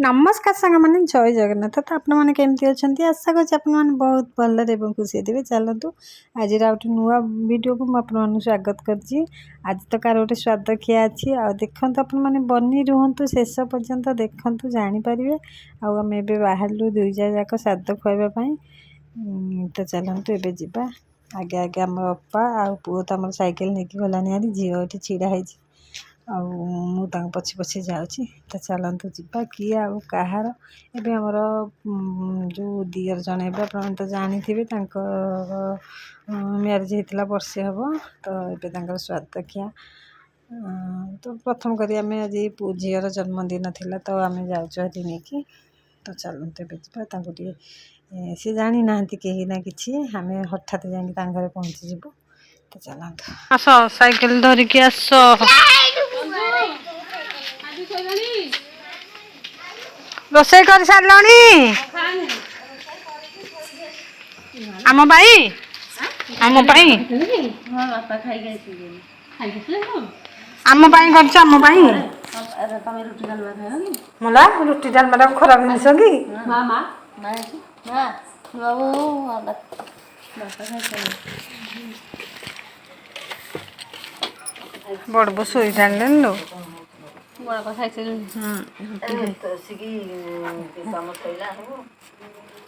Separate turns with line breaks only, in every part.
नमस्कार सांग मैंने जय जगन्नाथ। तो आपण मैंने केमती अच्छा आशा कर बहुत भलरे और खुशी थे। चलतु आज गोटे नुआ वीडियो को मुझे स्वागत कर। आज तो कार गोटे स्वाद खिया अच्छी आ देखु आपण मैंने बनी रुहतु शेष पर्यंत देखु जानीपर। आम ए बाहर दुई जाक स्वाद खुआवाई। तो चलतु ए जा आगे आगे आम अप्पा आ पुओ तो आम सैकेल नहीं गलानी झील ये ढड़ा है पछे पछे जाऊँगी। तो चलतु जा किए आ कहार एवं आमर जो दियर जन आप तो जानी थे मैरिज होता वर्षे हम। तो ये स्वाद खिया तो प्रथम करी आम आज झीर जन्मदिन थी तो आम जाऊँ नहीं कि। तो चलते टे सी जानी ना कहीं ना कि आम हठात जा पहुँची जीव। तो चलते आस साइकेल धरिकी आस रोसे कर सारे आम भाई आम भाई आम भाई कर आम भाई मला रुटी डालमा खराब जिनस कि बड़ बो सोई डाले लो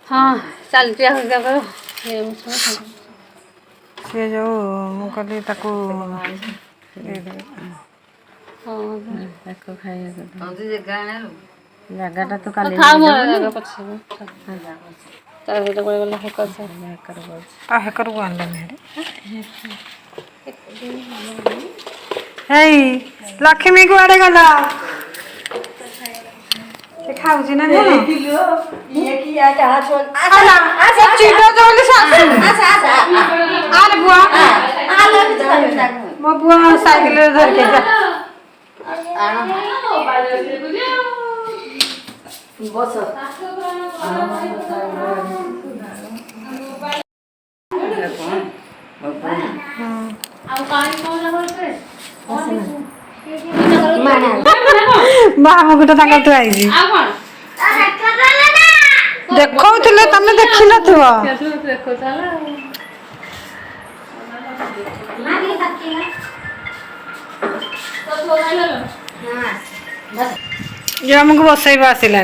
हाँ चलती सी जो मुझे जगह तो हेकर लक्ष्मी कुआड़े गला खाऊँ ना मो बुआ साइकिल धरके बस बाम गोटे तू आई देखो तुम देखी न आमको बसैब आसला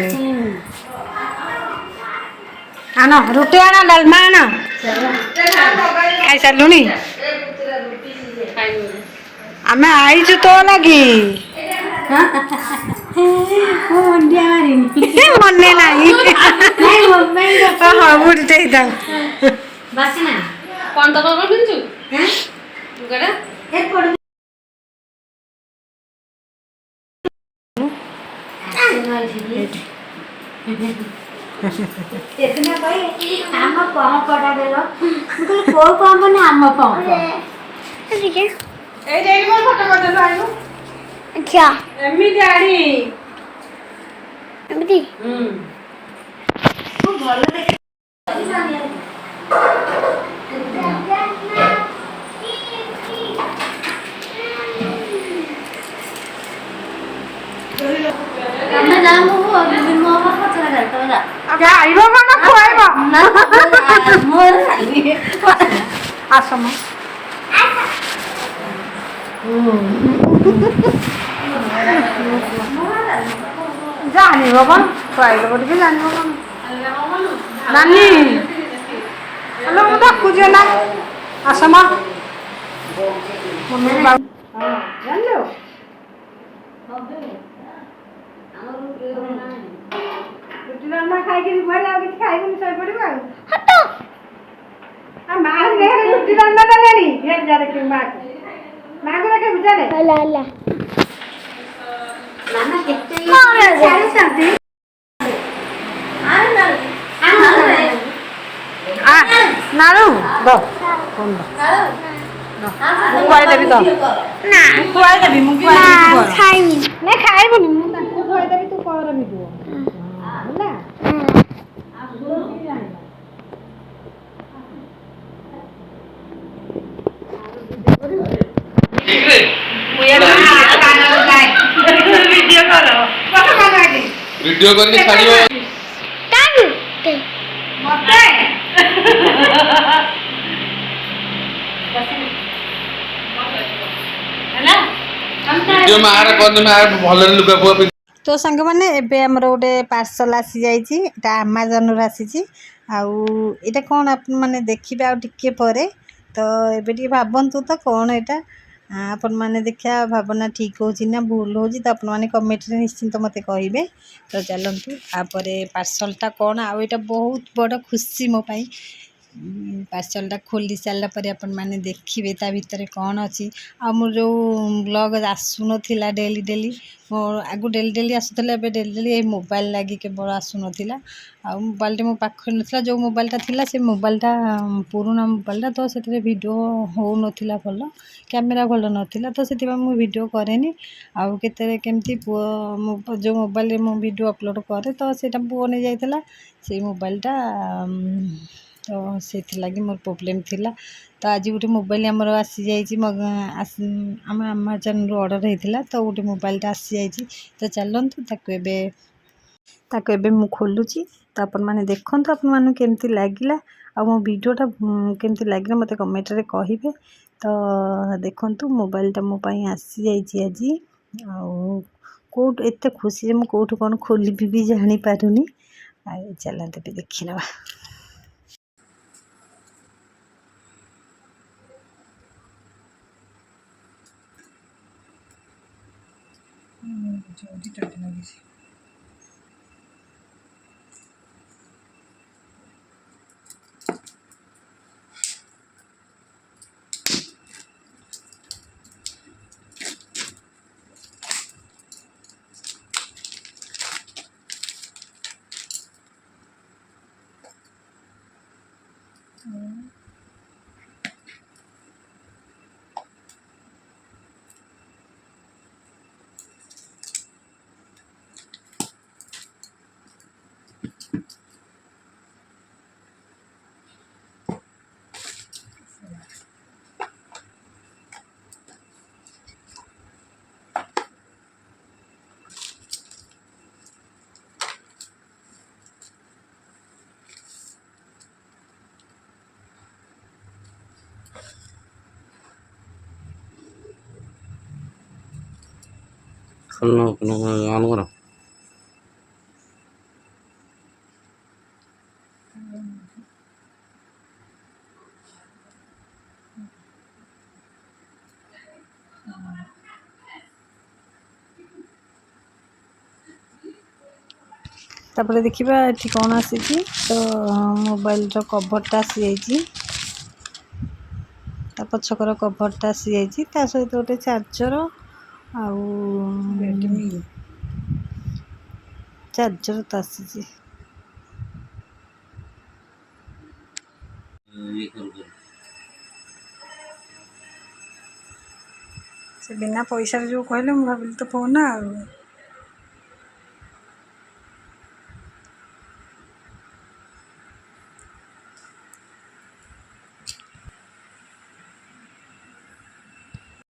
आन रुटी आन डालमा आन खाई सारू आम आईचु तो लगी मने नहीं हाँ बुढ़ी इतना कोई आम पड़ा देलो को पाम ने आम पाम ठीक है ए जेडी मोर फोटो कर दे आइलो अच्छा एम्मी डैडी एम्मी खूब भलो देख मैं नाम हो अभी मो बाप पछरा करतो जा क्या आइबो ना खुआइबो मोर खाली आसम जानी बाबा खुआइल बोल जानी बाबा नानी हेलो मुझे खुजे ना आसम मम्मी हां जान लो रुटी डालमा खाई के घर आ किछ खाई के सोई पड़िबा हटो आ मां ने रुटी डालमा डालेनी ये जा रे के मां को रखे बुझा रे ला ला मामा केते सारे शांति आ नारू दो फोन दो खुआई देबी तो ना खुआई देबी मु खुआई खाइनी नहीं खाइबनी मु ताको खुआई देबी तू करमी दो होला वीडियो करो
वीडियो करके छाड़ियो वीडियो में आरा कोन में आरा भलरे लुगा पुआ
तो सांग मैंने एबे हमर गोटे पार्सल आसी जाइए एटा अमेजन रू आसी आउ एटा कौन आप मैंने देखिए आ टिके परे तो एबे टी भाबंतु तो कौन एटा आपण मैंने देखा भावना ठीक हो ना भूल हो तो आपण मैंने कमेंट रे निश्चिंत मते कहिबे तो चलतु आपर पार्सलटा कौन आउ एटा बहुत बड़ खुशी मो पाई पार्सलटा खोली सारा पर आपण मैंने देखिए ता भितर कौन अच्छी आ मोर जो ब्लॉग आसुन डेली डेली मोर आगु डेली डेली आसूला ए डेली डेली मोबाइल लगी केवल आसुना आ मोबाइल मो पाखे ना जो मोबाइलटा थिला से मोबाइलटा पुराना मोबाइलटा तो से वीडियो हो नथिला भल कैमेरा भल नथिला तो से मुझे वीडियो करेनी आउ केते केमती पुओ जो मोबाइल मो वीडियो अपलोड करे तो सेटा पुओ नहीं जाइला से मोबाइलटा तो से लगी मोर प्रोब्लेम थिला तो आज गोटे मोबाइल आमर आसी जाइए आम अमेजन रू ऑर्डर होता तो गोटे मोबाइलटा आसी जाइए तो चलतु ताको एबे मु खोलुची तो अपन माने देखंतु अपन मानु केमती लागिला आ मो वीडियोटा केमती लागिला मते कमेंट रे कहिबे तो देखंतु मोबाइलटा मो पई आसी जाइए आज कोट एते खुशी मु कोठु कोन खोली भी जानी पारुनी आ चलते भी देखि नबा
ऑन करो
तापर देखिबा एठी कौन आसी तो मोबाइल रो कवरटा आसी जाइए ता पछकर कवरटा आसी जाइए ता सहित गोटे चार्जर आउ चार्जर तो आसी से बिना पैसा जो कहले मुझे भाविली तो फोन आ